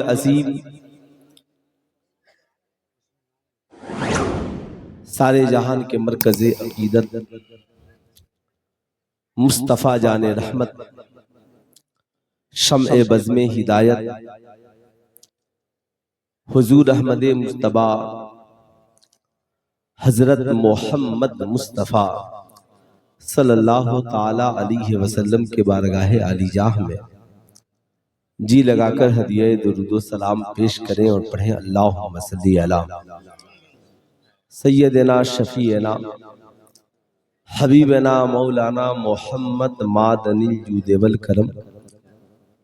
العظیم سارے جہان کے مرکز عقیدت مصطفیٰ جان رحمت شمع بزم ہدایت حضور احمد مجتبیٰ حضرت محمد مصطفیٰ صلی اللہ تعالی علیہ وسلم کے بارگاہ عالی جاہ میں جی لگا کر ہدیہ درود و سلام پیش کریں اور پڑھیں اللہم صلی علی سیدنا شفیعنا حبیبنا مولانا محمد معدن الجود والکرم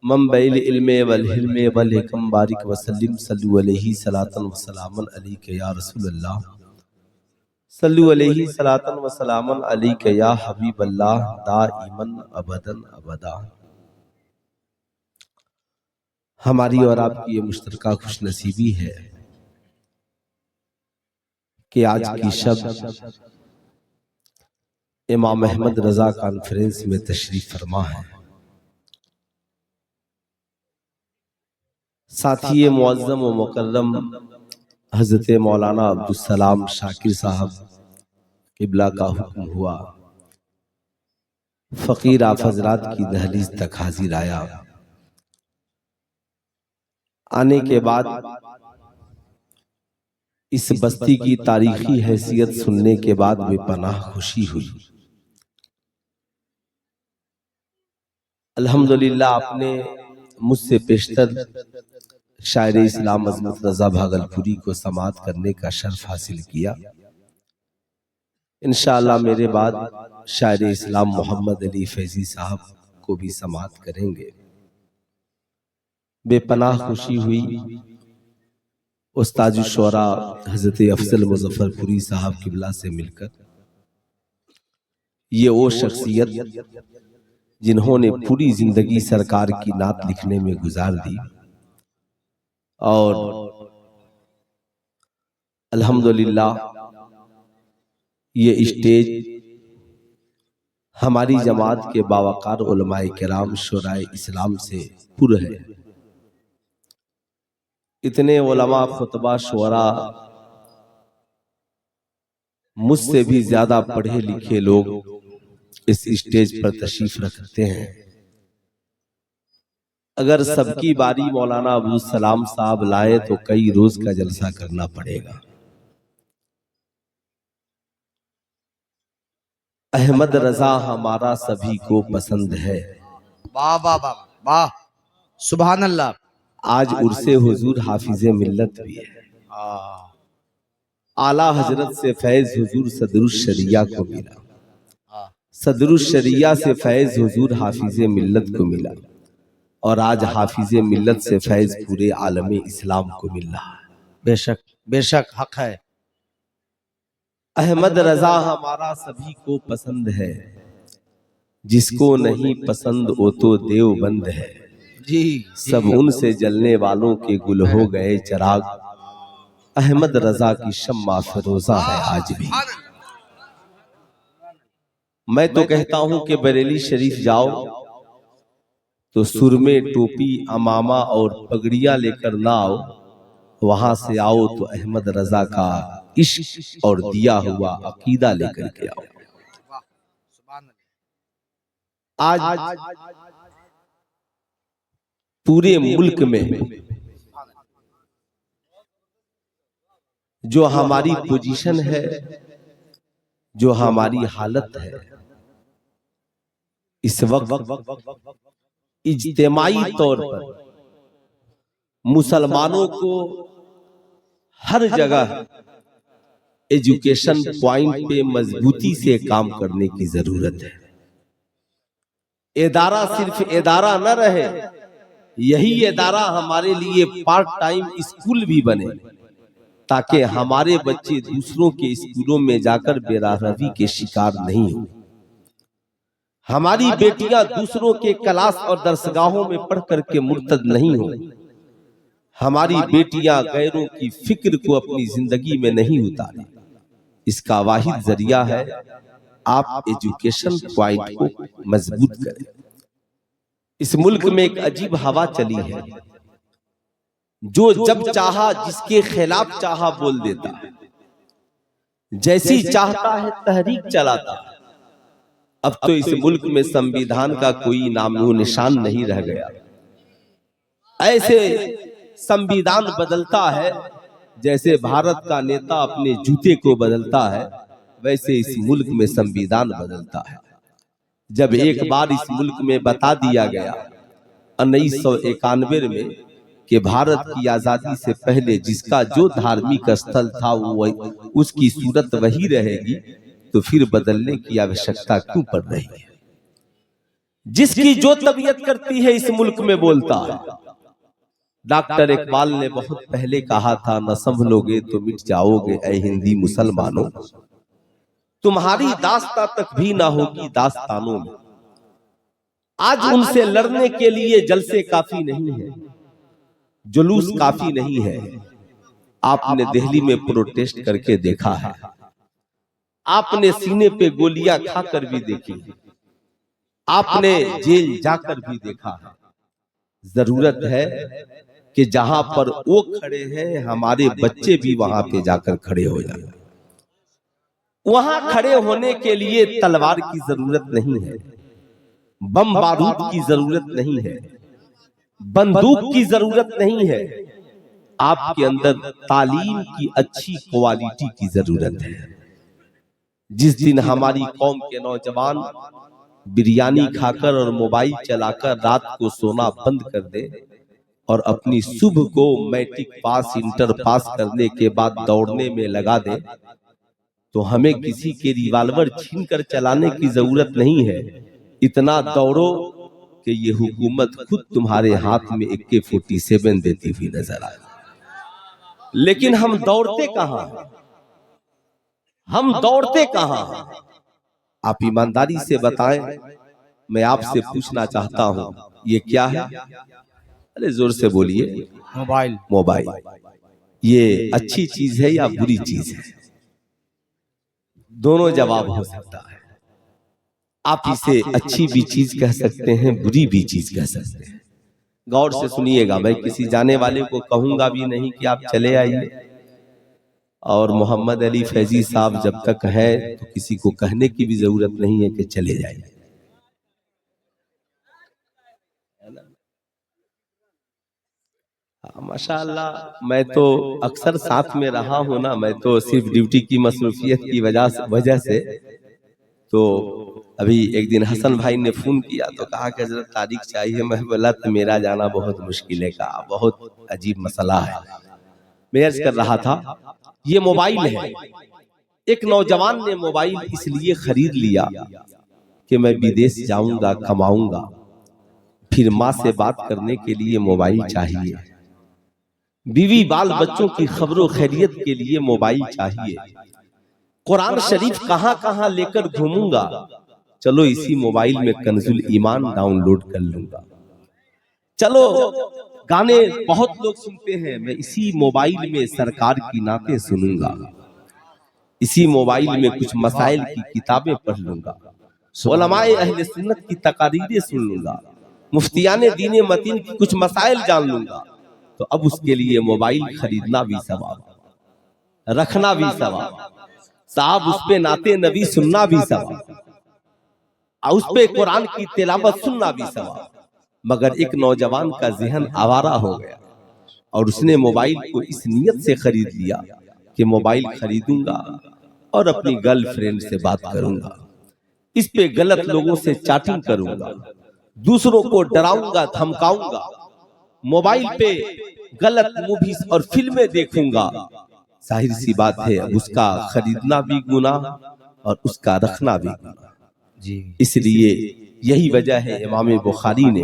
منبع العلم والحلم والحکم بارک وسلم صلو علیہ صلاۃ و سلام علیک یا رسول اللہ صلو علیہ صلاۃ و سلام علیک یا حبیب اللہ دائما ابدا ابدا۔ ہماری اور آپ کی یہ مشترکہ خوش نصیبی ہے کہ آج کی شب امام احمد رضا کانفرنس میں تشریف فرما ہے۔ ساتھی معظم و مکرم حضرت مولانا عبدالسلام شاکر صاحب قبلہ کا حکم ہوا، فقیر آپ حضرات کی دہلیز تک حاضر آیا۔ آنے کے بعد اس بستی کی تاریخی حیثیت سننے کے بعد بے پناہ خوشی ہوئی۔ الحمدللہ آپ نے مجھ سے پیشتر شاعر اسلام عظمت رضا بھاگلپوری کو سماعت کرنے کا شرف حاصل کیا۔ انشاءاللہ میرے بعد شاعر اسلام محمد علی فیضی صاحب کو بھی سماعت کریں گے۔ بے پناہ خوشی ہوئی استاذ الشعراء حضرت افضل مظفر پوری صاحب قبلہ سے مل کر۔ یہ وہ شخصیت جنہوں نے پوری زندگی سرکار کی نعت لکھنے میں گزار دی، اور الحمدللہ یہ اسٹیج ہماری جماعت کے باوقار علماء کرام شورائے اسلام سے پر ہے۔ اتنے علماء خطبہ شعراء مجھ سے بھی زیادہ پڑھے لکھے لوگ اس اسٹیج پر تشریف رکھتے ہیں۔ اگر سب کی باری مولانا عبدالسلام صاحب لائے تو کئی روز کا جلسہ کرنا پڑے گا۔ احمد رضا ہمارا سبھی کو پسند ہے۔ واہ واہ واہ واہ، سبحان اللہ۔ آج عرس حضور حافظ ملت بھی ہے۔ اعلیٰ حضرت سے فیض حضور صدر الشریعہ کو ملا، صدر الشریعہ سے فیض حضور حافظ ملت کو ملا، اور آج حافظ ملت سے فیض پورے عالم اسلام کو مل رہا ہے۔ بے شک بے شک، حق ہے۔ احمد رضا ہمارا سبھی کو پسند ہے، جس کو نہیں پسند وہ تو دیوبند ہے۔ جی سب ان سے جلنے والوں کے گل ہو گئے چراغ، احمد رضا کی شمع فروزہ ہے آج بھی۔ میں تو کہتا ہوں کہ بریلی شریف جاؤ تو سرمے ٹوپی امامہ اور پگڑیاں لے کر نہ آؤ، وہاں سے آؤ تو احمد رضا کا عشق اور دیا ہوا عقیدہ لے کر کے آؤ۔ آج پورے ملک میں جو ہماری پوزیشن ہے، جو ہماری حالت ہے، اس وقت اجتماعی طور پر مسلمانوں کو ہر جگہ ایجوکیشن پوائنٹ پہ مضبوطی سے کام کرنے کی ضرورت ہے۔ ادارہ صرف ادارہ نہ رہے، یہی ادارہ ہمارے لیے پارٹ ٹائم اسکول بھی بنے، تاکہ ہمارے بچے دوسروں کے اسکولوں میں جا کر بے راہروی کے شکار نہیں ہوں، ہماری بیٹیاں دوسروں کے کلاس اور درسگاہوں میں پڑھ کر کے مرتد نہیں ہوں، ہماری بیٹیاں غیروں کی فکر کو اپنی زندگی میں نہیں اتاریں۔ اس کا واحد ذریعہ ہے آپ ایجوکیشن پوائنٹ کو مضبوط کریں۔ اس ملک میں ایک عجیب ہوا چلی ہے، جو جب چاہا جس کے خلاف چاہا بول دیتا ہے، جیسی چاہتا ہے تحریک چلاتا ہے۔ اب تو اس ملک میں سنویدھان کا کوئی نام و نشان نہیں رہ گیا۔ ایسے سنویدھان بدلتا ہے جیسے بھارت کا نیتا اپنے جوتے کو بدلتا ہے، ویسے اس ملک میں سنویدھان بدلتا ہے۔ جب ایک بار اس ملک میں بتا دیا گیا 1991 میں کہ بھارت کی آزادی سے پہلے جس کا جو دھارمک استھل تھا وہ اس کی صورت وہی رہے گی، تو پھر بدلنے کی آوشکتا کیوں پڑ رہی ہے؟ جس کی جو طبیعت کرتی ہے اس ملک میں بولتا ہے۔ ڈاکٹر اقبال نے بہت پہلے کہا تھا، نہ سنبھلو گے تو مٹ جاؤ گے اے ہندی مسلمانوں، تمہاری داستان تک بھی نہ ہوگی داستانوں میں۔ آج ان سے لڑنے کے لیے جلسے کافی نہیں ہے، جلوس کافی نہیں ہے۔ آپ نے دہلی میں پروٹیسٹ کر کے دیکھا ہے، آپ نے سینے پہ گولیاں کھا کر بھی دیکھی، آپ نے جیل جا کر بھی دیکھا ہے۔ ضرورت ہے کہ جہاں پر وہ کھڑے ہیں ہمارے بچے بھی وہاں پہ جا کر کھڑے ہو جائیں۔ وہاں کھڑے ہونے کے لیے تلوار کی ضرورت نہیں ہے، بم بارود کی ضرورت نہیں ہے، بندوق کی ضرورت نہیں ہے، آپ کے اندر تعلیم کی اچھی کوالٹی کی ضرورت ہے۔ جس دن ہماری قوم کے نوجوان بریانی کھا کر اور موبائل چلا کر رات کو سونا بند کر دے اور اپنی صبح کو میٹرک پاس انٹر پاس کرنے کے بعد دوڑنے میں لگا دے، تو ہمیں کسی کے ریوالور چھین کر چلانے کی ضرورت نہیں ہے۔ اتنا دوڑو کہ یہ حکومت خود تمہارے ہاتھ میں AK-47 دیتی ہوئی نظر آئے۔ لیکن ہم دوڑتے کہاں ہیں؟ ہم دوڑتے کہاں ہیں؟ آپ ایمانداری سے بتائیں، میں آپ سے پوچھنا چاہتا ہوں، یہ کیا ہے؟ ارے زور سے بولیے۔ موبائل یہ اچھی چیز ہے یا بری چیز ہے؟ دونوں جواب ہو سکتا ہے۔ آپ اسے اچھی بھی چیز کہہ سکتے ہیں، بری بھی چیز کہہ سکتے ہیں۔ غور سے سنیے گا، میں کسی جانے والے کو کہوں گا بھی نہیں کہ آپ چلے آئیے، اور محمد علی فیضی صاحب جب تک ہے تو کسی کو کہنے کی بھی ضرورت نہیں ہے کہ چلے جائیں۔ ماشاءاللہ میں تو اکثر ساتھ میں رہا ہوں نا، میں تو صرف ڈیوٹی کی مصروفیت کی وجہ سے۔ تو ابھی ایک دن حسن بھائی نے فون کیا تو کہا کہ حضرت تاریخ چاہیے، میں بولا تو میرا جانا بہت مشکل ہے، کہا بہت عجیب مسئلہ ہے۔ میں عرض کر رہا تھا یہ موبائل ہے، ایک نوجوان نے موبائل اس لیے خرید لیا کہ میں بدیس جاؤں گا، کماؤں گا، پھر ماں سے بات کرنے کے لیے موبائل چاہیے، بیوی بال بچوں کی خبر و خیریت کے لیے موبائل چاہیے، قرآن شریف کہاں کہاں لے کر گھوموں گا، چلو اسی موبائل میں کنز الایمان ڈاؤن لوڈ کر لوں گا، چلو گانے بہت لوگ سنتے ہیں، میں اسی موبائل میں سرکار کی نعتیں سنوں گا، اسی موبائل میں کچھ مسائل کی کتابیں پڑھ لوں گا، علماء اہل سنت کی تقاریریں سن لوں گا، مفتیان دین متین کی کچھ مسائل جان لوں گا۔ تو اب اس کے لیے موبائل خریدنا بھی ثواب، رکھنا بھی ثواب، صاحب اس پہ نعت نبی سننا بھی ثواب، اور اس پہ قرآن کی تلاوت سننا بھی ثواب۔ مگر ایک نوجوان کا ذہن آوارہ ہو گیا اور اس نے موبائل کو اس نیت سے خرید لیا کہ موبائل خریدوں گا اور اپنی گرل فرینڈ سے بات کروں گا، اس پہ غلط لوگوں سے چیٹنگ کروں گا، دوسروں کو ڈراؤں گا، دھمکاؤں گا، موبائل پہ غلط موویز اور فلمیں دیکھوں گا۔ ظاہر سی بات ہے اب اس کا خریدنا بھی گناہ اور اس کا رکھنا بھی گناہ۔ اس لیے یہی وجہ ہے امام بخاری نے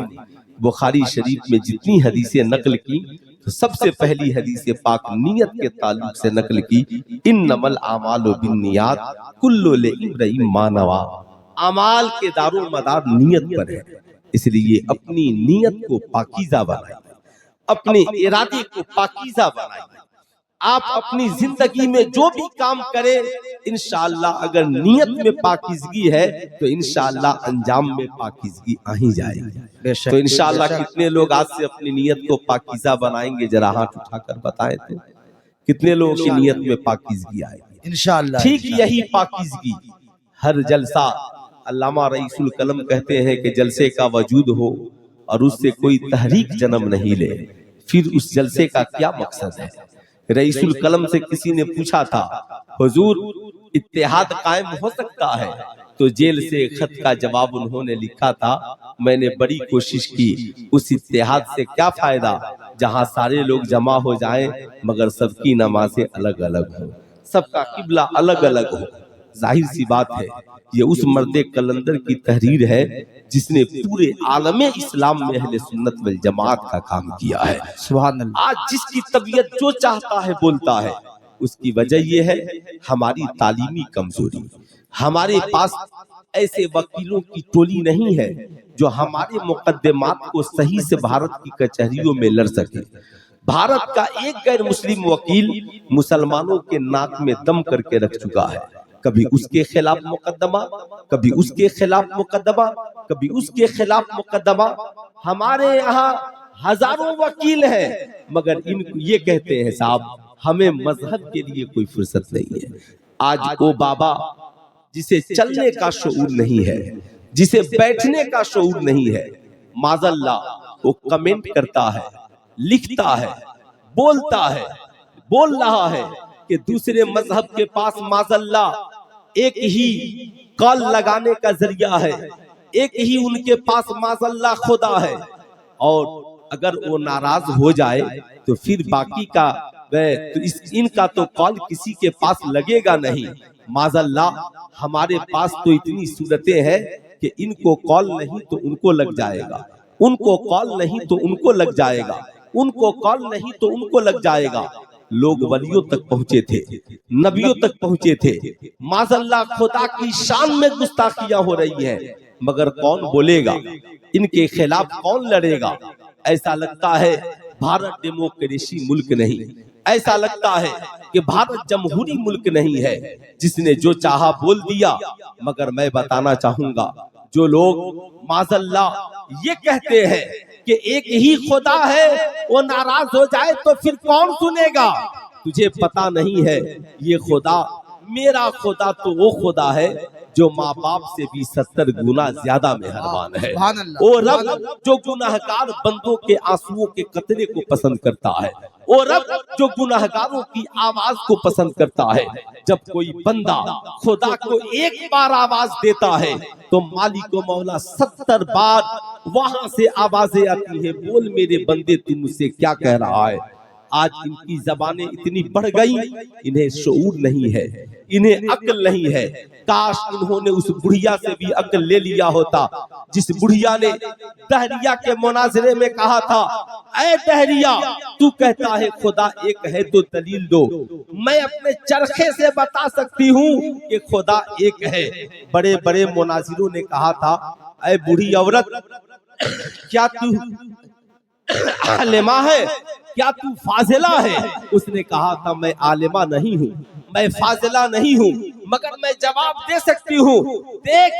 بخاری شریف میں جتنی حدیثیں نقل کی تو سب سے پہلی حدیث پاک نیت کے تعلق سے نقل کی، انما الاعمال بالنیات کل لامرئ ما نوی، اعمال کے دار و مدار نیت پر ہے۔ اس لیے اپنی نیت کو پاکیزہ بنائیں، اپنے ارادے کو پاکیزہ بنائیں۔ آپ اپنی زندگی میں جو بھی کام کریں انشاءاللہ اگر نیت میں پاکیزگی ہے تو انشاءاللہ انجام میں پاکیزگی آ ہی جائے گی. تو انشاءاللہ کتنے لوگ آج سے اپنی نیت کو پاکیزہ بنائیں گے؟ ذرا ہاتھ اٹھا کر بتائیں تو کتنے لوگوں کی نیت میں پاکیزگی آئے گی انشاءاللہ. ٹھیک یہی پاکیزگی ہر جلسہ، علامہ رئیس القلم کہتے ہیں کہ جلسے کا وجود ہو اور اس سے کوئی تحریک جنم نہیں لے، پھر اس جلسے کا کیا مقصد ہے؟ رئیس القلم سے کسی نے پوچھا تھا حضور اتحاد قائم ہو سکتا ہے؟ تو جیل سے خط کا جواب انہوں نے لکھا تھا میں نے بڑی کوشش کی، اس اتحاد سے کیا فائدہ جہاں سارے لوگ جمع ہو جائیں مگر سب کی نمازیں الگ الگ ہوں، سب کا قبلہ الگ الگ ہو. ظاہر سی بات ہے یہ اس مرد قلندر کی تحریر ہے جس نے پورے عالم اسلام میں اہل سنت والجماعت کا کام کیا ہے. سبحان اللہ. آج جس کی طبیعت جو چاہتا ہے بولتا ہے، اس کی وجہ یہ ہے ہماری تعلیمی کمزوری. ہمارے پاس ایسے وکیلوں کی ٹولی نہیں ہے جو ہمارے مقدمات کو صحیح سے بھارت کی کچہریوں میں لڑ سکے. بھارت کا ایک غیر مسلم وکیل مسلمانوں کے ناک میں دم کر کے رکھ چکا ہے، کبھی اس کے خلاف مقدمہ، کبھی اس کے خلاف مقدمہ، کبھی اس کے خلاف مقدمہ. ہمارے یہاں ہزاروں وکیل ہیں مگر ان کو یہ کہتے ہیں صاحب ہمیں مذہب کے لیے کوئی فرصت نہیں ہے. آج وہ بابا جسے چلنے کا شعور نہیں ہے، جسے بیٹھنے کا شعور نہیں ہے، معاذ اللہ وہ کمنٹ کرتا ہے، لکھتا ہے، بولتا ہے، بول رہا ہے کہ دوسرے مذہب کے پاس معاذ اللہ ایک ہی کال لگانے کا ذریعہ ہے، ایک ہی ان کے پاس معاذ اللہ خدا ہے، اور اگر وہ ناراض ہو جائے تو پھر باقی کا ان کا تو کال کسی کے پاس لگے گا نہیں. معاذ اللہ ہمارے پاس تو اتنی صورتیں ہیں کہ ان کو کال نہیں تو ان کو لگ جائے گا، ان کو کال نہیں تو ان کو لگ جائے گا، ان کو کال نہیں تو ان کو لگ جائے گا. لوگ ولیوں تک پہنچے تھے، نبیوں تک پہنچے تھے، معاذ اللہ خدا کی شان میں گستاخیاں ہو رہی ہیں مگر کون بولے گا؟ ان کے خلاف کون لڑے گا؟ ایسا لگتا ہے بھارت ڈیموکریسی ملک نہیں، ایسا لگتا ہے کہ بھارت جمہوری ملک نہیں ہے جس نے جو چاہا بول دیا. مگر میں بتانا چاہوں گا جو لوگ معاذ اللہ یہ کہتے ہیں کہ ایک ہی خدا ہے، وہ ناراض ہو جائے تو پھر کون سنے گا؟ تجھے پتا نہیں ہے یہ خدا، میرا خدا تو وہ خدا ہے جو ماں باپ سے بھی 70 گنا زیادہ مہربان ہے. وہ رب جو گناہگار بندوں کے آنسوؤں کے قطرے کو پسند کرتا ہے، وہ رب جو گناہگاروں کی آواز کو پسند کرتا ہے. جب کوئی بندہ خدا کو ایک بار آواز دیتا ہے تو مالک و مولا 70 بار وہاں سے آوازیں آتی ہیں، بول میرے بندے تو مجھ سے کیا کہہ رہا ہے. آج ان کی زبانیں اتنی بڑھ گئی، انہیں شعور نہیں ہے، انہیں عقل نہیں ہے. کاش انہوں نے اس بڑھیا سے بھی عقل لے لیا ہوتا جس بڑھیا نے دہریہ کے مناظرے میں کہا تھا اے دہریہ تو کہتا ہے خدا ایک ہے تو دلیل دو. میں اپنے چرخے سے بتا سکتی ہوں کہ خدا ایک ہے. بڑے بڑے مناظروں نے کہا تھا اے بوڑھی عورت کیا تو عالمہ ہے، کیا تو فاضلہ ہے؟ اس نے کہا تھا میں عالمہ نہیں ہوں، میں فاضلہ نہیں ہوں، مگر میں جواب دے سکتی ہوں. دیکھ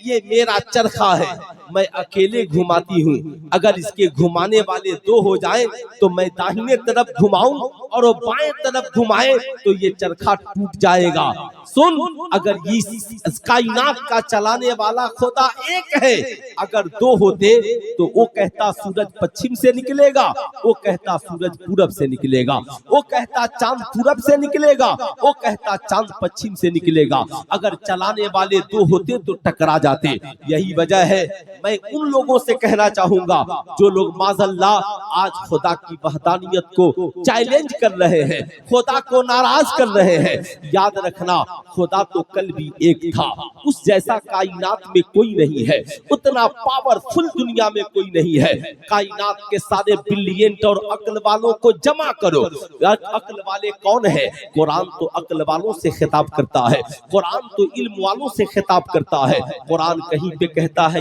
یہ میرا چرخہ ہے، میں اکیلے گھماتی ہوں، اگر اس کے گھمانے والے 2 ہو جائیں تو میں داہنے طرف گھماؤں اور وہ بائیں طرف گھمائے تو یہ چرخہ ٹوٹ جائے گا. سن، اگر اس کائنات کا چلانے والا خدا ایک ہے، اگر 2 ہوتے تو وہ کہتا سورج پچھم سے نکلے گا، وہ کہتا سورج پورب سے نکلے گا، وہ کہتا چاند پورب سے نکلے گا، وہ کہتا چاند پچھم سے نکلے گا. اگر چلانے والے 2 ہوتے تو ٹکرا جاتے. یہی وجہ ہے میں ان لوگوں سے کہنا چاہوں گا جو لوگ معاذ اللہ آج خدا کی وحدانیت کو چیلنج کر رہے ہیں، خدا کو ناراض کر رہے ہیں، یاد رکھنا خدا تو کل بھی ایک تھا. اس جیسا کائنات میں کوئی نہیں ہے، اتنا پاورفل دنیا میں کوئی نہیں ہے. کائنات کے سارے بلینٹ اور عقل والوں کو جمع کرو. عقل والے کون ہیں؟ قرآن تو عقل والوں سے خطاب کرتا ہے، قرآن تو علم والوں سے خطاب کرتا ہے. قرآن کہیں پہ کہتا ہے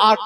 8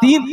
3,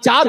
4,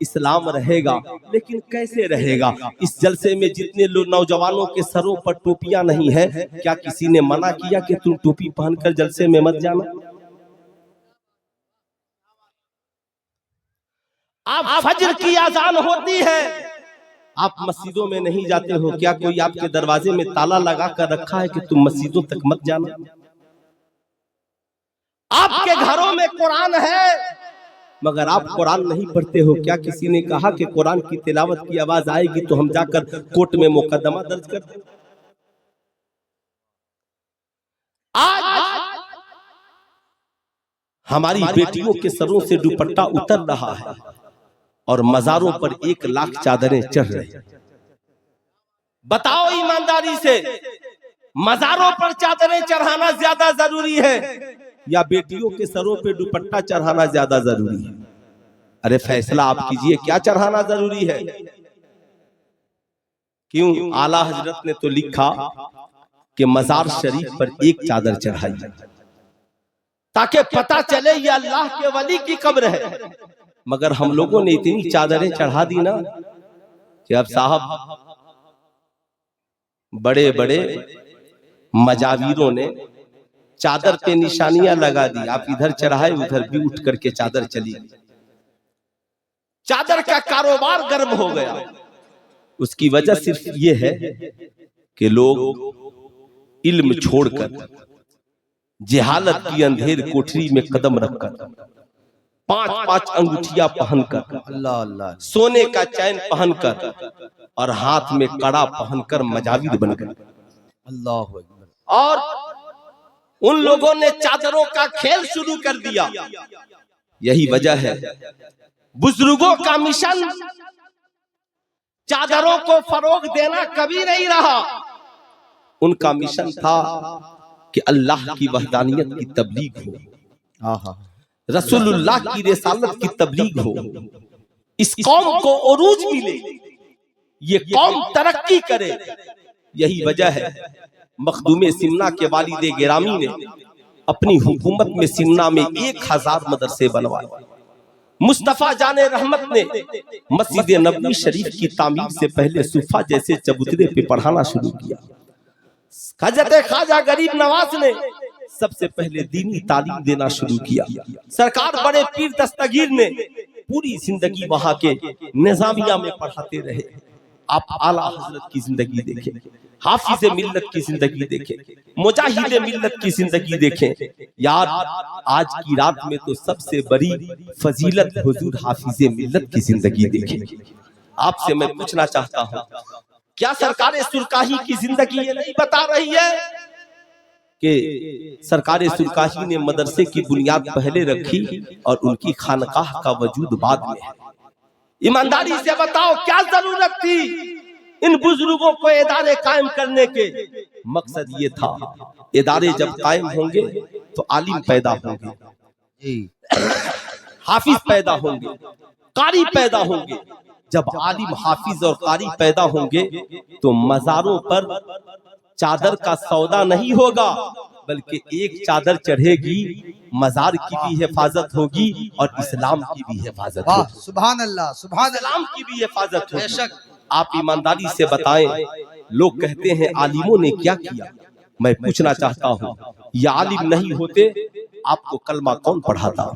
اسلام رہے گا، لیکن کیسے رہے گا؟ اس جلسے میں جتنے لوگ نوجوانوں کے سروں پر ٹوپیاں نہیں ہیں، کیا کسی نے منع کیا کہ تم ٹوپی پہن کر جلسے میں مت جانا؟ آپ فجر کی اذان ہوتی ہے، آپ مسجدوں میں نہیں جاتے ہو، کیا کوئی آپ کے دروازے میں تالا لگا کر رکھا ہے کہ تم مسجدوں تک مت جانا؟ آپ کے گھروں میں قرآن ہے مگر آپ قرآن نہیں پڑھتے ہو، کیا کسی نے کہا کہ قرآن کی تلاوت کی آواز آئے گی تو ہم جا کر کورٹ میں مقدمہ درج کر دیں؟ آج ہماری بیٹیوں کے سروں سے دوپٹہ اتر رہا ہے اور مزاروں پر 1 لاکھ چادریں چڑھ رہی۔ بتاؤ ایمانداری سے، مزاروں پر چادریں چڑھانا زیادہ ضروری ہے یا بیٹیوں کے سروں پہ دوپٹہ چڑھانا زیادہ ضروری ہے؟ ارے فیصلہ آپ کیجئے، کیا چڑھانا ضروری ہے؟ کیوں؟ اعلیٰ حضرت نے تو لکھا کہ مزار شریف پر 1 چادر چڑھائی تاکہ پتہ چلے یہ اللہ کے ولی کی قبر ہے، مگر ہم لوگوں نے اتنی چادریں چڑھا دی نا کہ اب صاحب بڑے بڑے مجاویروں نے چادر پہ نشانیاں لگا دی، آپ ادھر چڑھائے ادھر بھی اٹھ کر کے چادر چلی، چادر کا کاروبار گرم ہو گیا۔ اس کی وجہ صرف یہ ہے کہ لوگ علم چھوڑ کر جہالت کی اندھیر کوٹری میں قدم رکھ کر 5 انگوٹھیاں پہن کر، اللہ اللہ، سونے کا چین پہن کر اور ہاتھ میں کڑا پہن کر مجاویر بن گئے، اللہ اکبر، اور ان لوگوں نے چادروں کا کھیل شروع کر دیا۔ یہی وجہ ہے بزرگوں کا مشن چادروں کو فروغ دینا کبھی نہیں رہا، ان کا مشن تھا کہ اللہ کی وحدانیت کی تبلیغ ہو، رسول اللہ کی رسالت کی تبلیغ ہو، اس قوم کو عروج ملے، یہ قوم ترقی کرے۔ یہی وجہ ہے مخدوم سمنا کے والد گرامی نے اپنی حکومت میں سمنا میں 1000 مدرسے بنوائے۔ مصطفیٰ جان رحمت نے مسجد نبوی شریف کی تعمیر سے پہلے صفحہ جیسے چبوترے پہ پڑھانا شروع کیا۔ حضرت خواجہ غریب نواز نے سب سے پہلے دینی تعلیم دینا شروع کیا۔ سرکار بڑے پیر دستگیر نے پوری زندگی وہاں کے نظامیہ میں پڑھاتے رہے۔ آپ اعلیٰ حضرت کی زندگی دیکھیں، حافظ ملت کی زندگی دیکھیں، مجاہد ملت کی زندگی دیکھیں۔ یار آج کی رات میں تو سب سے بڑی فضیلت حضور حافظ ملت کی زندگی دیکھیں۔ آپ سے میں پوچھنا چاہتا ہوں، کیا سرکار سرکاہی کی زندگی یہ نہیں بتا رہی ہے کہ سرکار سرکاہی نے مدرسے کی بنیاد پہلے رکھی اور ان کی خانقاہ کا وجود بعد میں ہے؟ ایمانداری سے بتاؤ کیا ضرورت تھی ان بزرگوں کو ادارے قائم کرنے کے؟ مقصد یہ تھا ادارے جب قائم ہوں گے تو عالم پیدا ہوں گے، حافظ پیدا ہوں گے، قاری پیدا ہوں گے۔ جب عالم حافظ اور قاری پیدا ہوں گے تو مزاروں پر چادر کا سودا نہیں ہوگا، بلکہ ایک چادر چڑھے گی، مزار کی بھی حفاظت ہوگی اور اسلام کی بھی حفاظت ہوگی۔ سبحان اللہ، سبحان اللہ، اسلام کی بھی حفاظت ہوگی۔ آپ ایمانداری سے بتائیں، لوگ کہتے ہیں عالموں نے کیا کیا؟ میں پوچھنا چاہتا ہوں، یہ عالم نہیں ہوتے آپ کو کلمہ کون پڑھاتا؟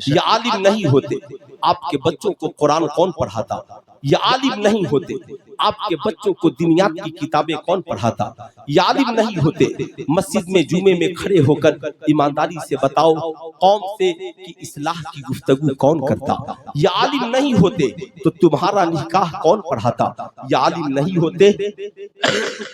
یہ عالم نہیں ہوتے آپ کے بچوں کو قرآن کون پڑھاتا؟ یہ عالم نہیں ہوتے آپ کے بچوں کو دنیات کی کتابیں کون پڑھاتا؟ یہ عالم نہیں ہوتے مسجد میں جمعے میں کھڑے ہو کر ایمانداری سے بتاؤ قوم سے کہ اصلاح کی گفتگو کون کرتا؟ یہ عالم نہیں ہوتے تو تمہارا نکاح کون پڑھاتا؟ یہ عالم نہیں ہوتے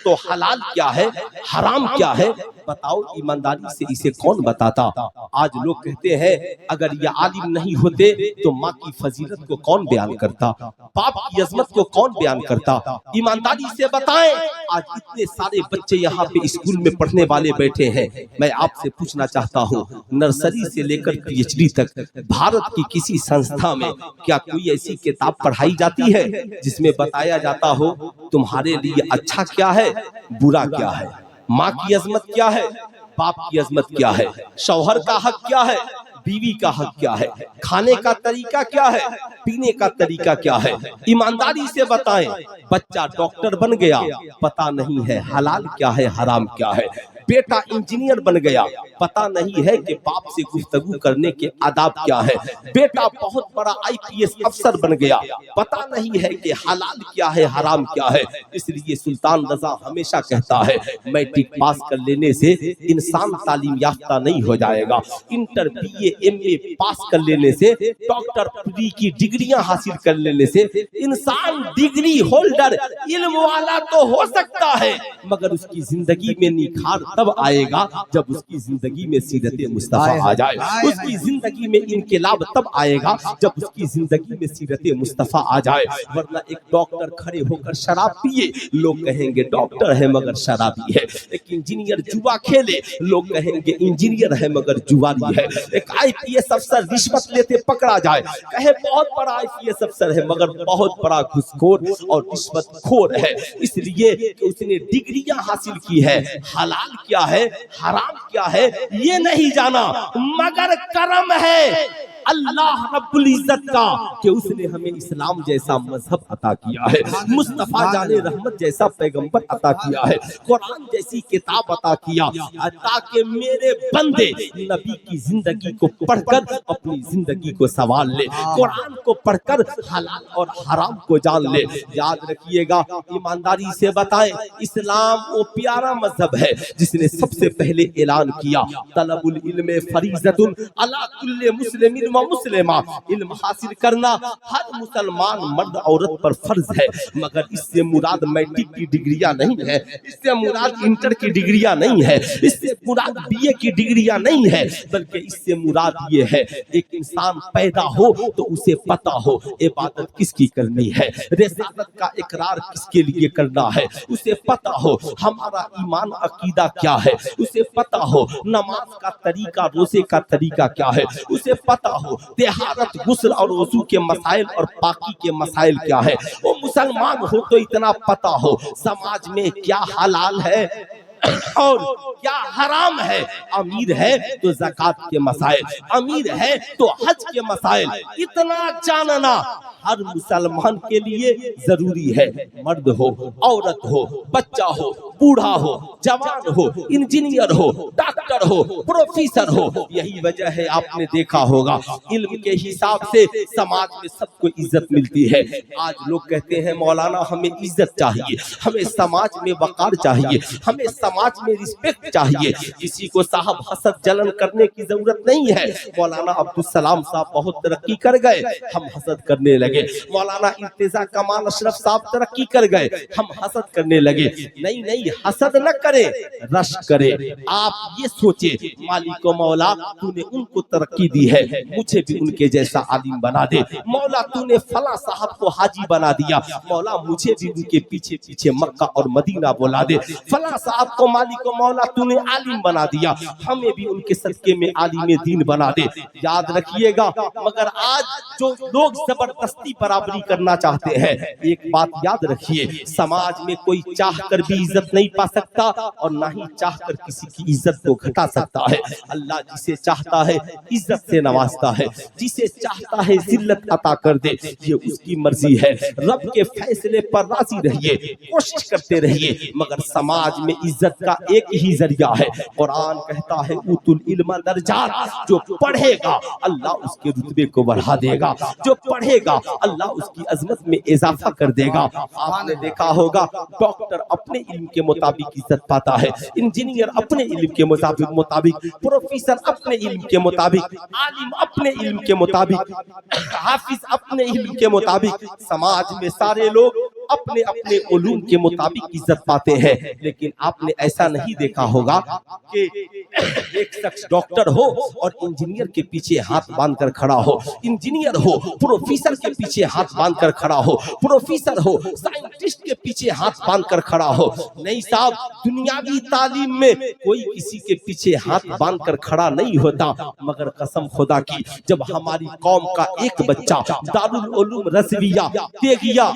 تو حلال کیا ہے حرام کیا ہے بتاؤ ایمانداری سے اسے کون بتاتا؟ آج لوگ کہتے ہیں اگر یہ عالم نہیں ہوتے تو ماں کی فضیلت کو کون بیان کرتا؟ باپ کی عظمت کو کون بیان کرتا؟ ایمانداری سے بتائیں، آج اتنے سارے بچے یہاں پہ اسکول میں پڑھنے والے بیٹھے ہیں، میں آپ سے پوچھنا چاہتا ہوں نرسری سے لے کر پی ایچ ڈی تک بھارت کی کسی سنستھا میں کیا کوئی ایسی کتاب پڑھائی جاتی ہے جس میں بتایا جاتا ہو تمہارے لیے اچھا کیا ہے برا کیا ہے، ماں کی عظمت کیا ہے، باپ کی عظمت کیا ہے، شوہر کا حق کیا ہے، بیوی کا حق کیا ہے، کھانے کا طریقہ کیا ہے، پینے کا طریقہ کیا ہے، ایمانداری سے بتائیں۔ بچہ ڈاکٹر بن گیا، پتہ نہیں ہے حلال کیا ہے حرام کیا ہے۔ بیٹا انجینئر بن گیا، پتہ نہیں ہے کہ باپ سے گفتگو کرنے کے آداب کیا ہے۔ بیٹا بہت بڑا IPS افسر بن گیا، پتہ نہیں ہے کہ حلال کیا ہے حرام کیا ہے۔ اس لیے سلطان رضا ہمیشہ کہتا ہے میٹرک پاس کر لینے سے انسان تعلیم یافتہ نہیں ہو جائے گا، انٹر BA MA پاس کر لینے سے، ڈاکٹر پی کی ڈگریاں حاصل کر لینے سے انسان ڈگری ہولڈر علم والا تو ہو سکتا ہے، مگر اس کی زندگی میں نکھار تب آئے گا جب اس کی زندگی میں سیرت مصطفیٰ آ جائے، اس کی زندگی میں انقلاب تب آئے گا جب اس کی زندگی میں سیرت مصطفیٰ آ جائے۔ ورنہ ایک ڈاکٹر کھڑے ہو کر شراب پیے، لوگ کہیں گے ڈاکٹر ہے مگر شرابی ہے۔ ایک انجینئر جوا کھیلے، لوگ کہیں گے انجینئر ہے مگر جواری ہے۔ ایک IPS افسر رشوت لیتے پکڑا جائے، کہے بہت بڑا IPS افسر ہے مگر بہت بڑا گھوس خور اور رشوت خور ہے، اس لیے کہ اس نے ڈگریاں حاصل کی ہے۔ حلال کیا ہے حرام کیا ہے یہ نہیں جانا، مگر کرم ہے اللہ رب العزت کا کہ اس نے ہمیں اسلام جیسا مذہب عطا کیا ہے، مصطفیٰ جان رحمت جیسا پیغمبر عطا کیا ہے، قرآن جیسی کتاب عطا کیا، تاکہ میرے بندے نبی کی زندگی کو پڑھ کر اپنی زندگی کو سنوار لے، قرآن کو پڑھ کر حلال اور حرام کو جان لے۔ یاد رکھیے گا، ایمانداری سے بتائیں، اسلام وہ پیارا مذہب ہے جس نے سب سے پہلے اعلان کیا طلب العلم فریضۃ علی کل مسلم و مسلمہ، علم حاصل کرنا ہر مسلمان مرد عورت پر فرض ہے، مگر اس سے مراد میٹرک کی ڈگریاں نہیں ہے، اس سے مراد انٹر کی ڈگریاں نہیں ہے، اس سے مراد BA کی ڈگریاں نہیں ہے، بلکہ اس سے مراد یہ ہے ایک انسان پیدا ہو تو اسے پتہ ہو عبادت کس کی کرنی ہے، رسالت کا اقرار کس کے لیے کرنا ہے، اسے پتہ ہو ہمارا ایمان عقیدہ کیا ہے، اسے پتہ ہو نماز کا طریقہ روزے کا طریقہ کیا ہے، اسے پتہ ہو طہارت غسل اور وضو کے مسائل اور پاکی کے مسائل کیا ہے۔ وہ مسلمان ہو تو اتنا پتہ ہو سماج میں کیا حلال ہے اور کیا حرام ہے، امیر ہے تو زکوٰۃ کے مسائل، امیر ہے تو حج کے مسائل، اتنا جاننا ہر مسلمان کے لیے ضروری ہے، مرد ہو عورت ہو بچہ ہو بوڑھا ہو جوان ہو انجینئر ہو ڈاکٹر ہو پروفیسر ہو۔ یہی وجہ ہے آپ نے دیکھا ہوگا علم کے حساب سے سماج میں سب کو عزت ملتی ہے۔ آج لوگ کہتے ہیں مولانا ہمیں عزت چاہیے، ہمیں سماج میں وقار چاہیے، ہمیں سماج میں رسپیکٹ چاہیے، کسی کو صاحب حسد جلن کرنے کی ضرورت نہیں ہے۔ مولانا عبدالسلام صاحب بہت ترقی کر گئے، ہم حسد کرنے لگے، مولانا ارتضیٰ کمال اشرف صاحب ترقی کر گئے، ہم حسد کرنے لگے۔ نہیں نہیں، حسد نہ کرے رشک کرے۔ آپ یہ سوچے مالک و مولا تو نے ان کو ترقی دی ہے، مجھے بھی ان کے جیسا عالم بنا دے، مولا تو نے فلاں صاحب کو حاجی بنا دیا، مولا مجھے بھی ان کے پیچھے پیچھے مکہ اور مدینہ بلا دے، فلاں صاحب کو مالک و مولا تو نے عالم بنا دیا، ہمیں بھی ان کے صدقے میں عالم دین بنا دے۔ یاد رکھیے گا، مگر آج جو لوگ زبردستی برابری کرنا چاہتے ہیں، ایک بات یاد رکھیے، سماج میں کوئی چاہ کر بھی عزت نہیں پا سکتا اور نہ ہی چاہ کر کسی کی عزت کو گھٹا سکتا ہے۔ اللہ جسے چاہتا ہے عزت سے نوازتا ہے، جسے چاہتا ہے ذلت عطا کر دے، یہ اس کی مرضی ہے۔ رب کے فیصلے پر راضی رہیے، کوشش کرتے رہیے، مگر سماج میں عزت کا ایک ہی ذریعہ ہے۔ قرآن کہتا ہے اوتوا العلم درجات، جو پڑھے گا اللہ اس کے رتبے کو بڑھا دے گا، جو پڑھے گا اللہ اس کی عظمت میں اضافہ کر دے گا۔ آپ نے دیکھا ہوگا ڈاکٹر اپنے علم کے مطابق عزت پاتا ہے، انجینئر اپنے علم کے مطابق، پروفیسر اپنے علم کے مطابق، عالم اپنے علم کے مطابق، حافظ اپنے علم کے مطابق، سماج میں سارے لوگ اپنے اپنے علوم کے مطابق عزت پاتے ہیں۔ لیکن آپ نے ایسا نہیں دیکھا ہوگا کہ ایک شخص ڈاکٹر ہو اور انجینئر کے پیچھے ہاتھ باندھ کر کھڑا ہو، انجینئر ہو پروفیسر کے پیچھے ہاتھ باندھ کر کھڑا ہو، پروفیسر ہو سائنٹسٹ کے پیچھے ہاتھ باندھ کر کھڑا ہو۔ نہیں صاحب، دنیاوی تعلیم میں کوئی کسی کے پیچھے ہاتھ باندھ کر کھڑا نہیں ہوتا، مگر قسم خدا کی جب ہماری قوم کا ایک بچہ دارالعلوم رضویہ دیگیا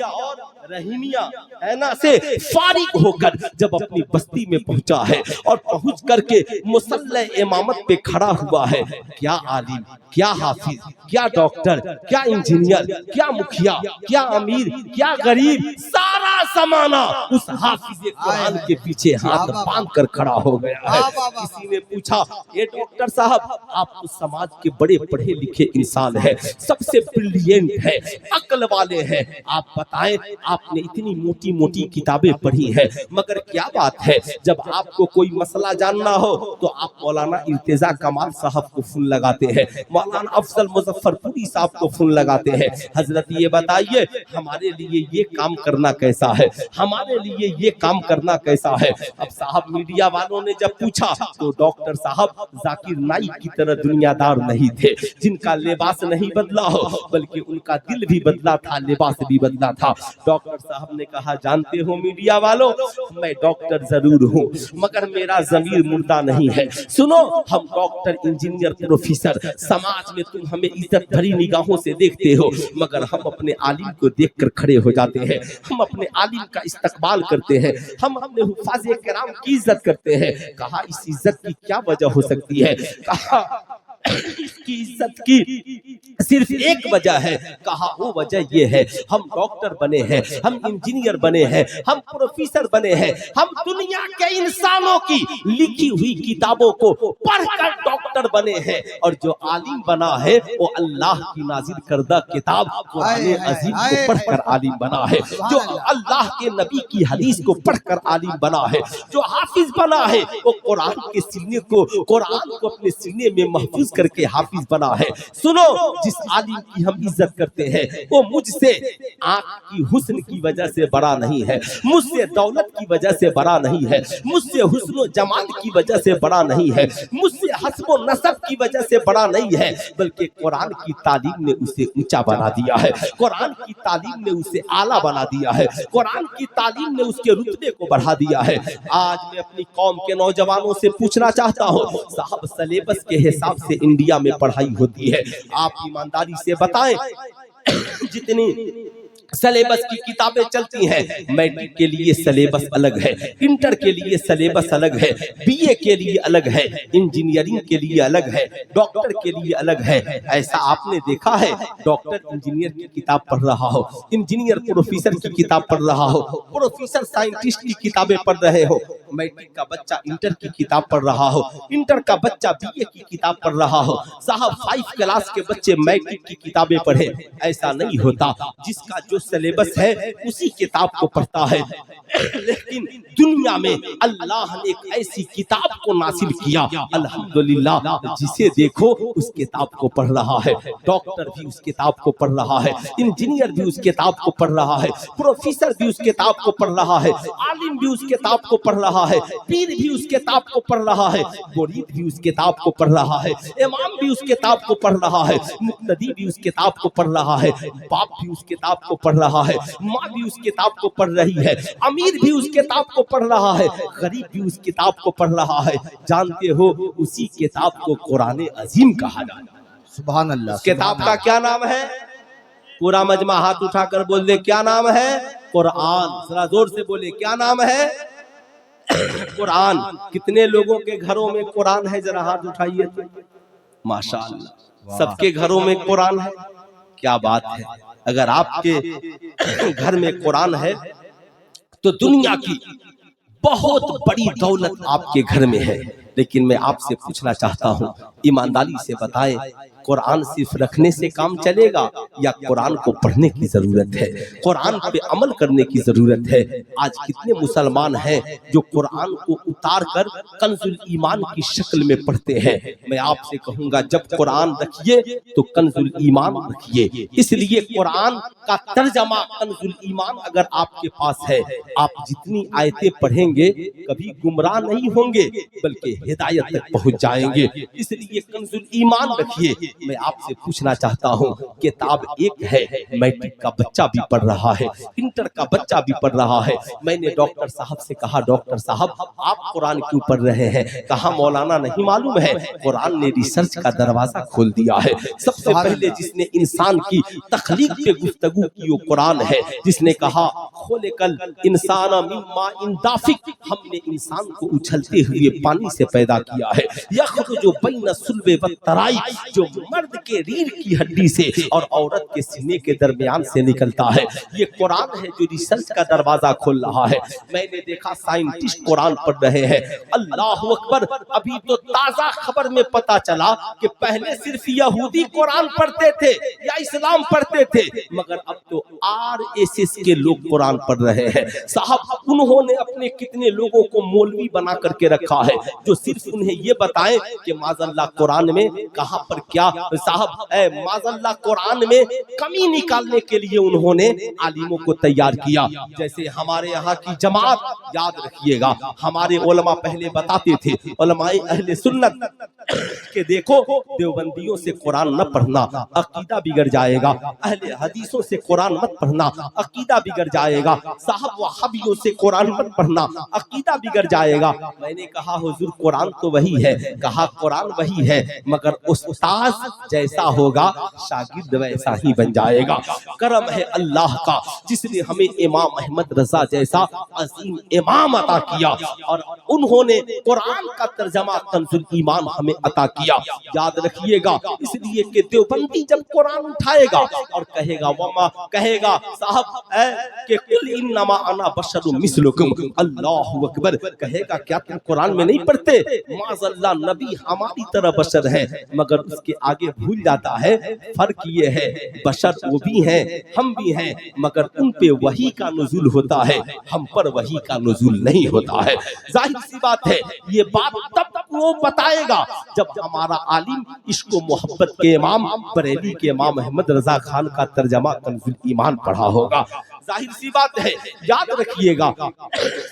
رحیمیہ اینا سے فارغ ہو کر جب اپنی بستی میں پہنچا ہے اور پہنچ کر کے مصلی امامت پہ کھڑا ہوا ہے، کیا عالم، کیا حافظ، کیا ڈاکٹر، کیا انجینئر، کیا مکھیا، کیا امیر، کیا غریب، سارا زمانہ اس حافظ قرآن کے پیچھے ہاتھ باندھ کر کھڑا ہو گیا ہے۔ کسی نے پوچھا، اے ڈاکٹر صاحب، آپ تو سماج کے بڑے پڑھے لکھے انسان ہیں، سب سے بریلینٹ ہے، عقل والے ہیں، آپ بتائیں آپ نے اتنی موٹی موٹی کتابیں پڑھی ہیں، مگر کیا بات ہے جب آپ کو کوئی مسئلہ جاننا ہو تو آپ مولانا ارتضیٰ کمال صاحب کو فون لگاتے ہیں، مولانا افضل مظفر پوری صاحب کو فون لگاتے ہیں، حضرت یہ بتائیے ہمارے لیے یہ کام کرنا کیسا ہے، ہمارے لیے یہ کام کرنا کیسا ہے۔ اب صاحب میڈیا والوں نے جب پوچھا تو ڈاکٹر صاحب ذاکر نائک کی طرح دنیا دار نہیں تھے، جن کا لباس نہیں بدلا ہو بلکہ ان کا دل بھی بدلا تھا، لباس بھی بدلا تھا۔ ڈاکٹر صاحب نے کہا، جانتے ہو میڈیا والوں، میں ڈاکٹر ضرور ہوں مگر میرا ضمیر مردہ نہیں ہے۔ سنو، ہم ڈاکٹر، انجینئر، پروفیسر، سماج میں تم ہمیں عزت بھری نگاہوں سے دیکھتے ہو مگر ہم اپنے عالم کو دیکھ کر کھڑے ہو جاتے ہیں، ہم اپنے عالم کا استقبال کرتے ہیں، ہم اپنے حفاظ کرام کی عزت کرتے ہیں۔ کہا اس عزت کی کیا وجہ ہو سکتی ہے؟ کہا اس کی عزت کی صرف ایک وجہ ہے۔ کہا وہ وجہ یہ ہے، ہم ڈاکٹر بنے ہیں، ہم انجینئر بنے ہیں، ہم پروفیسر بنے ہیں، ہم دنیا کے انسانوں کی لکھی ہوئی کتابوں کو پڑھ کر ڈاکٹر بنے ہیں، اور جو عالم بنا ہے وہ اللہ کی نازل کردہ کتاب قرآن عظیم کو پڑھ کر عالم بنا ہے، جو اللہ کے نبی کی حدیث کو پڑھ کر عالم بنا ہے، جو حافظ بنا ہے وہ قرآن کے سینے کو، قرآن کو اپنے سینے میں محفوظ کر کے حافظ بنا ہے۔ سنو، جس عالم کی ہم عزت کرتے ہیں وہ مجھ سے آنکھ کی حسن کی وجہ سے بڑا نہیں ہے، مجھ سے دولت کی وجہ سے بڑا نہیں ہے، مجھ سے حسن و جمال کی وجہ سے بڑا نہیں ہے، مجھ سے حسب و نسب کی وجہ سے بڑا نہیں ہے، بلکہ قرآن کی تعلیم نے اسے اونچا بنا دیا ہے، قرآن کی تعلیم نے اسے اعلیٰ بنا دیا ہے، قرآن کی تعلیم نے اس کے رتبے کو بڑھا دیا ہے۔ آج میں اپنی قوم کے نوجوانوں سے پوچھنا چاہتا ہوں، صاحب سلیبس کے حساب سے انڈیا میں پڑھائی ہوتی ہے، آپ ایمانداری سے بتائیں جتنی سلیبس کی کتابیں چلتی ہیں، میٹرک کے لیے سلیبس الگ ہے، انٹر کے لیے سلیبس الگ ہے، بی اے کے لیے الگ ہے، انجینئرنگ کے لیے الگ ہے، ڈاکٹر کے لیے الگ ہے۔ ایسا آپ نے دیکھا ہے ڈاکٹر انجینئر کی کتاب پڑھ رہا ہو، انجینئر پروفیسر کی کتاب پڑھ رہا ہو، پروفیسر سائنٹسٹ کی کتابیں پڑھ رہے ہو، میٹرک کا بچہ انٹر کی کتاب پڑھ رہا ہو، انٹر کا بچہ بی اے کی کتاب پڑھ رہا ہو، صاحب 5 کلاس کے بچے میٹرک کی کتابیں پڑھے۔ ایسا نہیں ہوتا، جس کا جو سلیبس ہے اسی کتاب کو پڑھتا ہے، لیکن دنیا میں اللہ نے ایک ایسی کتاب کو نازل کیا، الحمدللہ، جسے دیکھو اس کتاب کو پڑھ رہا ہے، ڈاکٹر بھی اس کتاب کو پڑھ رہا ہے، انجینئر بھی اس کتاب کو پڑھ رہا ہے، پروفیسر بھی اس کتاب کو پڑھ رہا ہے، عالم بھی اس کتاب کو پڑھ رہا ہے، پیر بھی اس کتاب کو پڑھ رہا ہے، مرید بھی اس کتاب کو پڑھ رہا ہے، امام بھی اس کتاب کو پڑھ رہا ہے، مقتدی بھی اس کتاب کو پڑھ رہا ہے، باپ بھی اس کتاب کو پڑھ رہا ہے، ماں بھی اس کتاب کو پڑھ رہی ہے، امیر بھی اس کتاب کو پڑھ رہا ہے، غریب بھی اس کتاب کو پڑھ رہا ہے۔ جانتے ہو اسی کتاب کو قرآن عظیم کہا جاتا ہے۔ سبحان اللہ۔ اس کتاب کا کیا نام ہے؟ پورا مجمع ہاتھ اٹھا کر بول دے، کیا نام ہے؟ قرآن۔ ذرا زور سے بولے، کیا نام ہے؟ قرآن۔ کتنے لوگوں کے گھروں میں قرآن ہے؟ ذرا ہاتھ اٹھائیے تو۔ ماشاءاللہ، سب کے گھروں میں قرآن ہے، کیا بات ہے۔ اگر آپ کے گھر میں قرآن ہے تو دنیا کی بہت بڑی دولت آپ کے گھر میں ہے۔ لیکن میں آپ سے پوچھنا چاہتا ہوں، ایمانداری سے بتائیں، قرآن صرف رکھنے سے کام چلے گا یا قرآن کو پڑھنے کی ضرورت ہے، قرآن پہ عمل کرنے کی ضرورت ہے؟ آج کتنے مسلمان ہیں جو قرآن کو اتار کر کنز الایمان کی شکل میں پڑھتے ہیں؟ میں آپ سے کہوں گا، جب قرآن رکھیے تو کنز الایمان رکھیے۔ اس لیے قرآن کا ترجمہ کنز الایمان اگر آپ کے پاس ہے، آپ جتنی آیتیں پڑھیں گے کبھی گمراہ نہیں ہوں گے بلکہ ہدایت تک پہنچ جائیں گے۔ اس لیے کنز الایمان رکھیے۔ میں آپ سے پوچھنا چاہتا ہوں، کتاب ایک ہے، میٹرک کا بچہ بھی پڑھ رہا ہے، انٹر کا بچہ بھی پڑھ رہا ہے۔ میں نے ڈاکٹر صاحب سے کہا، ڈاکٹر صاحب آپ قرآن کیوں پڑھ رہے ہیں؟ کہا مولانا نہیں معلوم ہے، قرآن نے ریسرچ کا دروازہ کھول دیا ہے۔ سب سے پہلے جس نے انسان کی تخلیق پہ گفتگو کی وہ قرآن ہے، جس نے کہا وَخُلِقَ الْإِنسَانَ مِن مَّاءٍ دَافِقٍ، ہم نے انسان کو اچھلتے ہوئے پانی سے پیدا کیا ہے، یخرج بین الصلب والترائب، جو مرد کے ریڑھ کی ہڈی سے اور عورت کے سینے کے درمیان سے نکلتا ہے۔ یہ قرآن ہے جو ریسرچ کا دروازہ کھول رہا ہے۔ میں نے دیکھا سائنٹسٹ قرآن پڑھ رہے ہیں، اللہ اکبر، ابھی تو تازہ خبر میں پتا چلا کہ پہلے صرف یہودی قرآن پڑھتے تھے یا اسلام پڑھتے تھے، مگر اب تو RSS کے لوگ قرآن پڑھ رہے ہیں۔ صاحب انہوں نے اپنے کتنے لوگوں کو مولوی بنا کر کے رکھا ہے جو صرف انہیں یہ بتائیں کہ معاذ اللہ قرآن میں کہاں پر کیا، صاحب معاذ اللہ قرآن میں کمی نکالنے کے لیے انہوں نے عالموں کو تیار کیا۔ جیسے ہمارے یہاں کی جماعت، یاد رکھیے گا ہمارے علماء پہلے بتاتے تھے، علماء اہل سنت کہ دیکھو دیوبندیوں سے قرآن نہ پڑھنا، عقیدہ بگڑ جائے گا، اہل حدیثوں سے قرآن مت پڑھنا، عقیدہ بگڑ جائے گا، صاحب وہابیوں سے قرآن مت پڑھنا، عقیدہ بگڑ جائے گا۔ میں نے کہا حضور قرآن تو وہی ہے، کہا قرآن وہی ہے مگر استاذ جیسا ہوگا شاگرد ویسا ہی بن جائے گا۔ کرم ہے اللہ کا جس نے ہمیں امام احمد رضا جیسا عظیم امام عطا کیا اور انہوں نے قرآن کا ترجمہ کنز الایمان ہمیں عطا کیا۔ یاد رکھیے گا اس لیے کہ دیوبندی جب قرآن اٹھائے گا اور کہے گا وما، کہے گا صاحب کہ قل انما انا بشر مثلکم، اللہ اکبر، کہے گا کیا تم قرآن میں نہیں پڑھتے؟ معاذ اللہ نبی ہماری طرح بشر ہے، مگر اس کے آگے بھول جاتا ہے فرق یہ ہے بشر وہ بھی ہیں ہم بھی ہیں، مگر ان پہ وحی کا نزول ہوتا ہے، ہم پر وحی کا نزول نہیں ہوتا ہے۔ ظاہر سی بات ہے یہ بات تب وہ بتائے گا جب ہمارا عالم عشق و محبت کے امام بریلی کے امام احمد رضا خان کا ترجمہ کنز الایمان پڑھا ہوگا۔ ظاہر سی بات ہے یاد رکھیے گا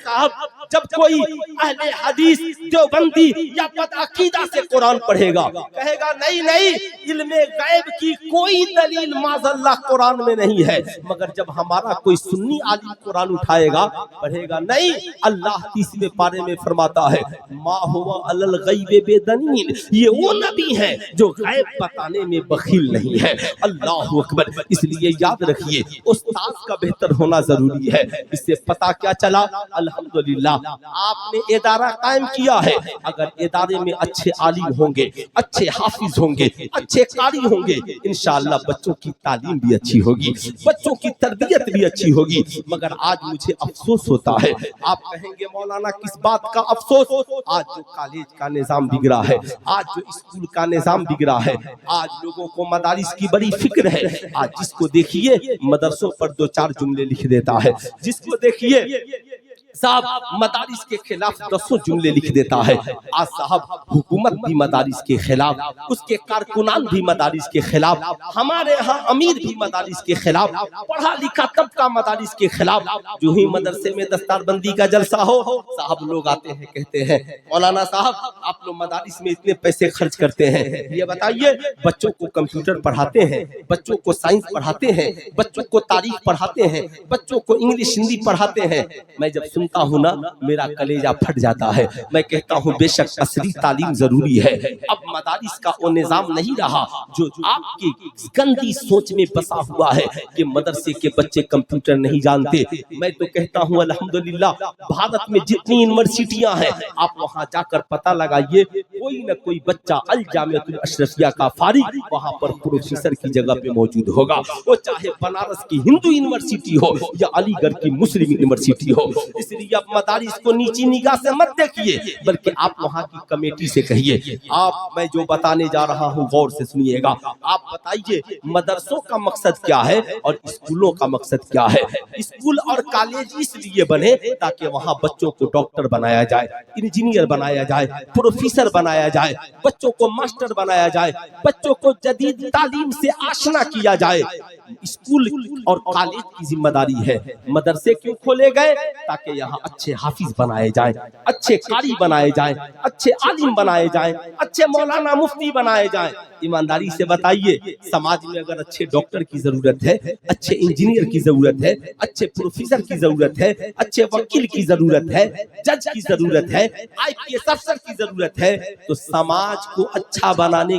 صاحب جب کوئی اہل حدیث دیوبندی یا بدعقیدہ سے قرآن پڑھے گا کہے گا نہیں نہیں علم غیب کی کوئی دلیل معاذ اللہ قرآن میں نہیں ہے، مگر جب ہمارا کوئی سنی عالم قرآن اٹھائے گا پڑھے گا نہیں، اللہ 30ویں پارے میں فرماتا ہے ما ہوا علی الغیب بدنین، یہ وہ نبی ہے جو غیب بتانے میں بخیل نہیں ہے۔ اللہ اکبر، اس لیے یاد رکھیے استاذ کا بہتر ہونا ضروری ہے۔ اس سے پتا کیا چلا الحمدللہ آپ نے ادارہ قائم کیا ہے، اگر ادارے میں اچھے عالم ہوں گے، اچھے حافظ ہوں گے، اچھے قاری ہوں گے، انشاءاللہ بچوں کی تعلیم بھی اچھی ہوگی، بچوں کی تربیت بھی اچھی ہوگی۔ مگر آج مجھے افسوس ہوتا ہے، آپ کہیں گے مولانا کس بات کا افسوس؟ آج جو کالج کا نظام بگڑا ہے، آج جو اسکول کا نظام بگڑا ہے، آج لوگوں کو مدارس کی بڑی فکر ہے، آج جس کو دیکھیے مدرسوں پر 2-4 جملے لکھ دیتا ہے، جس کو دیکھیے صاحب مدارس کے خلاف 10 جملے لکھ دیتا ہے۔ آج صاحب حکومت بھی مدارس کے خلاف، اس کے کارکنان بھی مدارس کے خلاف، ہمارے ہاں امیر بھی مدارس کے خلاف، پڑھا لکھا طبقہ مدارس کے خلاف۔ جو ہی مدرسے میں دستار بندی کا جلسہ ہو صاحب لوگ آتے ہیں کہتے ہیں مولانا صاحب آپ لوگ مدارس میں اتنے پیسے خرچ کرتے ہیں، یہ بتائیے بچوں کو کمپیوٹر پڑھاتے ہیں، بچوں کو سائنس پڑھاتے ہیں، بچوں کو تاریخ پڑھاتے ہیں، بچوں کو انگلش ہندی پڑھاتے ہیں۔ میں جب سنتا ہوں نا میرا کلیجہ پھٹ جاتا ہے، میں کہتا ہوں بے شک عصری تعلیم ضروری ہے، اب مدارس کا وہ نظام نہیں رہا جو آپ کی گندی سوچ میں بسا ہوا ہے کہ مدرسے کے بچے کمپیوٹر نہیں جانتے۔ میں تو کہتا ہوں الحمدللہ بھارت میں جتنی یونیورسٹیاں ہیں آپ وہاں جا کر پتہ لگائیے کوئی نہ کوئی بچہ الجامعۃ الاشرفیہ کا فارغ وہاں پر پروفیسر کی جگہ پہ موجود ہوگا، وہ چاہے بنارس کی ہندو یونیورسٹی ہو یا علی گڑھ کی مسلم یونیورسٹی ہو۔ اس لیے آپ مدارس کو نیچی نگاہ سے مت دیکھیے بلکہ آپ وہاں کی کمیٹی سے کہیے آپ میں جو بتانے جا رہا ہوں غور سے سنیے گا، آپ بتائیے مدرسوں کا مقصد کیا ہے اور اسکولوں کا مقصد کیا ہے؟ اسکول اور کالج اس لیے بنے تاکہ وہاں بچوں کو ڈاکٹر بنایا جائے، انجینئر بنایا جائے، پروفیسر بنایا جائے، بچوں کو ماسٹر بنایا جائے، بچوں کو جدید تعلیم سے آشنا کیا جائے۔ اسکول اور کالج کی ذمہ داری ہے۔ مدرسے کیوں کھولے گئے؟ تاکہ یہاں اچھے حافظ بنائے جائیں، اچھے قاری بنائے جائیں، اچھے عالم بنائے جائیں، اچھے مولانا مفتی بنائے جائیں۔ ایمانداری سے بتائیے سماج میں اگر اچھے ڈاکٹر کی ضرورت ہے، اچھے انجینئر کی ضرورت ہے، اچھے پروفیسر کی ضرورت ہے، اچھے وکیل کی ضرورت ہے، جج کی ضرورت ہے، IPS افسر کی ضرورت ہے، تو سماج کو اچھا بنانے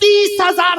30,000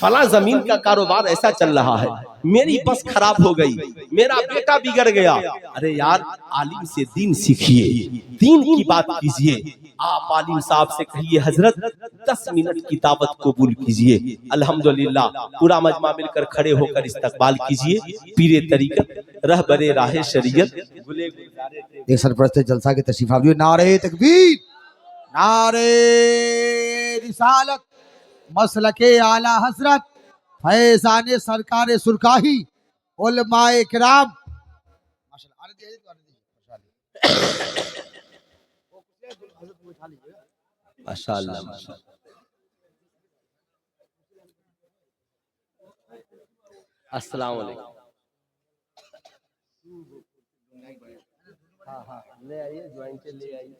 فلاں زمین کا کاروبار ایسا چل رہا ہے، میری بس خراب ہو گئی، میرا بیٹا بگڑ گیا. ارے یار عالم سے دین سیکھیے، دین کی بات کیجئے. آپ عالم صاحب سے کہیے حضرت 10 منٹ کی دعوت قبول کیجئے. الحمدللہ پورا مجمع مل کر کھڑے ہو کر استقبال کیجئے. پیر طریقت، رہبر راہ شریعت، ایک سرپرست جلسہ کے تشریف آوری. نعرہ تکبیر، نعرہ رسالت، مسلک اعلی حضرت، فیضان سرکار سرکاہی، علماء کرام. ماشاءاللہ. السلام علیکم. ہاں لے آئیے، جوائن کے لے آئیے.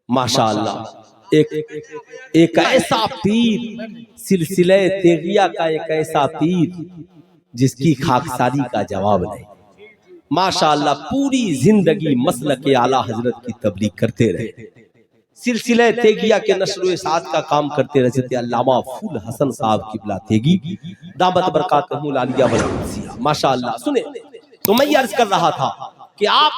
ماشاءاللہ ایک ایسا پیر، سلسلہ تیغیہ کا ایک ایسا پیر جس کی خاکساری کا جواب نہیں. ماشاءاللہ پوری زندگی مسلک اعلیٰ حضرت کی تبلیغ کرتے رہے، سلسلہ تیغیہ کے نشر و اشاعت کا کام کرتے رہے تھے. علامہ پھول حسن صاحب قبلہ تیگی دامت برکاتہ العالیہ والقدسیہ. ماشاءاللہ سنیں تو میں یہ عرض کر رہا تھا کہ آپ